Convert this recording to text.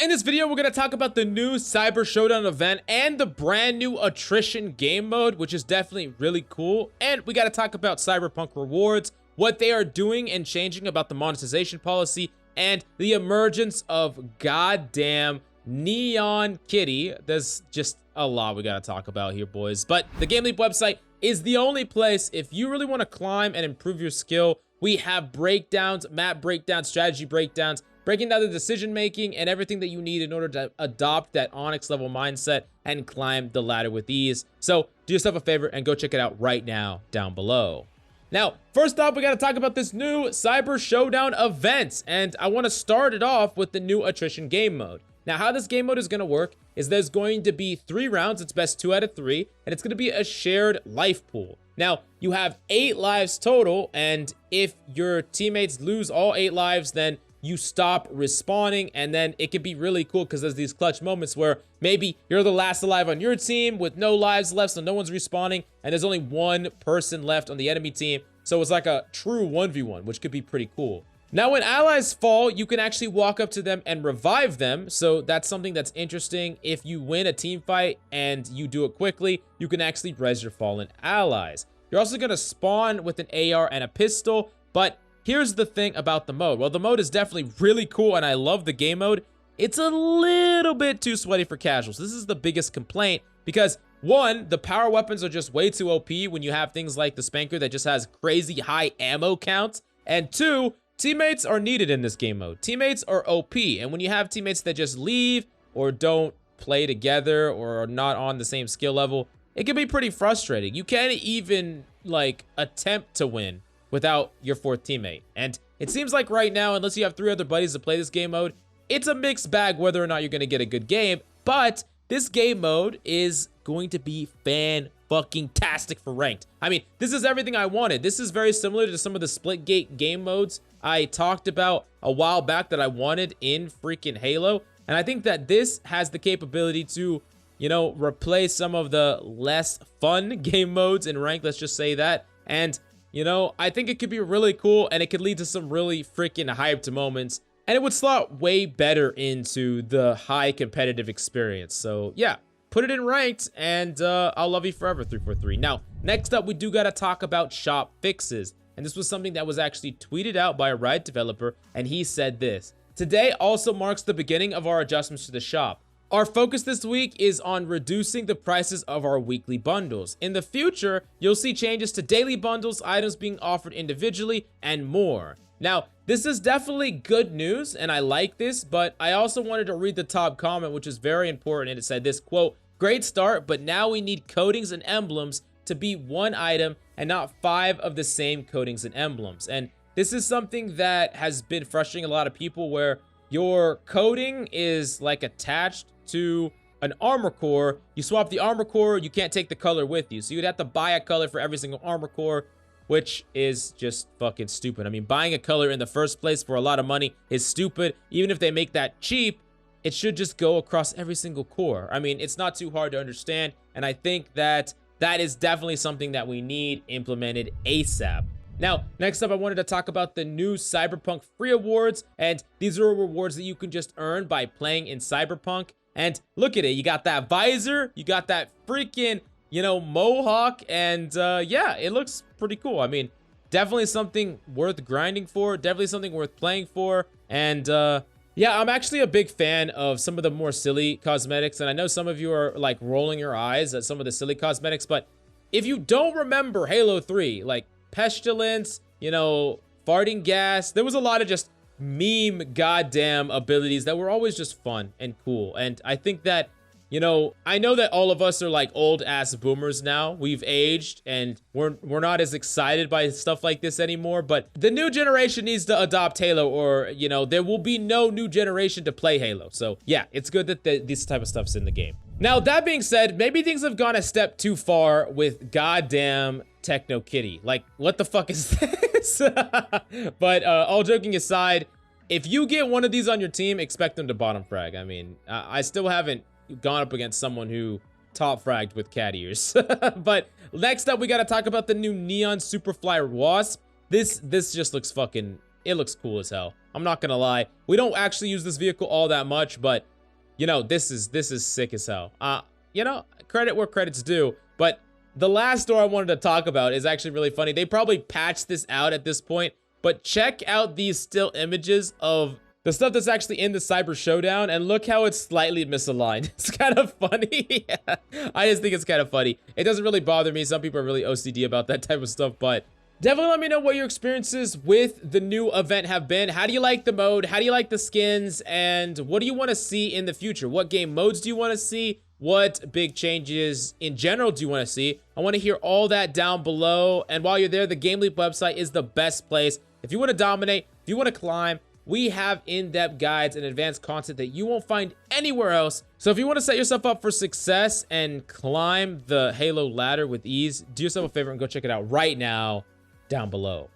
In this video, we're going to talk about the new Cyber Showdown event and the brand new attrition game mode, which is definitely really cool. And we got to talk about Cyberpunk rewards, what they are doing and changing about the monetization policy, and the emergence of goddamn Neon Kitty. There's just a lot we got to talk about here, boys. But the GameLeap website is the only place if you really want to climb and improve your skill. We have breakdowns, map breakdowns, strategy breakdowns, breaking down the decision making and everything that you need in order to adopt that Onyx level mindset and climb the ladder with ease. So do yourself a favor and go check it out right now down below. Now, first off, we got to talk about this new Cyber Showdown event, and I want to start it off with the new attrition game mode. Now, how this game mode is going to work is there's going to be 3 rounds. It's best 2 out of 3, and it's going to be a shared life pool. Now, you have 8 lives total, and if your teammates lose all 8 lives, then you stop respawning, and then it can be really cool because there's these clutch moments where maybe you're the last alive on your team with no lives left, so no one's respawning, and there's only 1 person left on the enemy team. So it's like a true 1v1, which could be pretty cool. Now, when allies fall, you can actually walk up to them and revive them. So that's something that's interesting. If you win a team fight and you do it quickly, you can actually res your fallen allies. You're also going to spawn with an AR and a pistol, but here's the thing about the mode. Well, the mode is definitely really cool, and I love the game mode. It's a little bit too sweaty for casuals. This is the biggest complaint because, 1, the power weapons are just way too OP when you have things like the Spanker that just has crazy high ammo counts. And 2, teammates are needed in this game mode. Teammates are OP, and when you have teammates that just leave or don't play together or are not on the same skill level, it can be pretty frustrating. You can't even, like, attempt to win without your 4th teammate. And it seems like right now, unless you have 3 other buddies to play this game mode, it's a mixed bag whether or not you're going to get a good game. But this game mode is going to be fan-fucking-tastic for ranked. I mean, this is everything I wanted. This is very similar to some of the split-gate game modes I talked about a while back that I wanted in freaking Halo. And I think that this has the capability to, you know, replace some of the less fun game modes in ranked, let's just say that. And you know, I think it could be really cool, and it could lead to some really freaking hyped moments, and it would slot way better into the high competitive experience. So yeah, put it in ranked, and I'll love you forever, 343. Now, next up, we do gotta talk about shop fixes, and this was something that was actually tweeted out by a Riot developer, and he said this: "Today also marks the beginning of our adjustments to the shop. Our focus this week is on reducing the prices of our weekly bundles. In the future, you'll see changes to daily bundles, items being offered individually, and more." Now, this is definitely good news, and I like this, but I also wanted to read the top comment, which is very important, and it said this, quote, "Great start, but now we need coatings and emblems to be 1 item and not 5 of the same coatings and emblems." And this is something that has been frustrating a lot of people, where your coating is like attached to an armor core. You swap the armor core, you can't take the color with you, so you'd have to buy a color for every single armor core, which is just fucking stupid. I mean, buying a color in the first place for a lot of money is stupid. Even if they make that cheap, it should just go across every single core. I mean, it's not too hard to understand, and I think that that is definitely something that we need implemented ASAP. Now, next up, I wanted to talk about the new Cyberpunk free awards, and these are rewards that you can just earn by playing in Cyberpunk. And look at it, you got that visor, you got that freaking, you know, mohawk, and yeah, it looks pretty cool. I mean, definitely something worth grinding for, definitely something worth playing for. And yeah, I'm actually a big fan of some of the more silly cosmetics, and I know some of you are like rolling your eyes at some of the silly cosmetics, but if you don't remember Halo 3, like pestilence, you know, farting gas, there was a lot of just meme goddamn abilities that were always just fun and cool. And I think that, you know, I know that all of us are like old ass boomers now. We've aged and we're not as excited by stuff like this anymore, but the new generation needs to adopt Halo, or, you know, there will be no new generation to play Halo. So yeah, it's good that this type of stuff's in the game. Now, that being said, maybe things have gone a step too far with goddamn Techno Kitty. Like, what the fuck is this? But all joking aside, if you get one of these on your team, expect them to bottom frag. I mean, I still haven't gone up against someone who top fragged with cat ears. But next up, we got to talk about the new Neon Superfly Wasp. This just looks fucking, it looks cool as hell. I'm not gonna lie. We don't actually use this vehicle all that much, but you know, this is sick as hell. You know, credit where credit's due. But the last store I wanted to talk about is actually really funny. They probably patched this out at this point, but check out these still images of the stuff that's actually in the Cyber Showdown, and look how it's slightly misaligned. It's kind of funny. I just think it's kind of funny. It doesn't really bother me. Some people are really OCD about that type of stuff, but definitely let me know what your experiences with the new event have been. How do you like the mode? How do you like the skins? And what do you want to see in the future? What game modes do you want to see? What big changes in general do you want to see? I want to hear all that down below. And while you're there, the GameLeap website is the best place. If you want to dominate, if you want to climb, we have in-depth guides and advanced content that you won't find anywhere else. So if you want to set yourself up for success and climb the Halo ladder with ease, do yourself a favor and go check it out right now down below.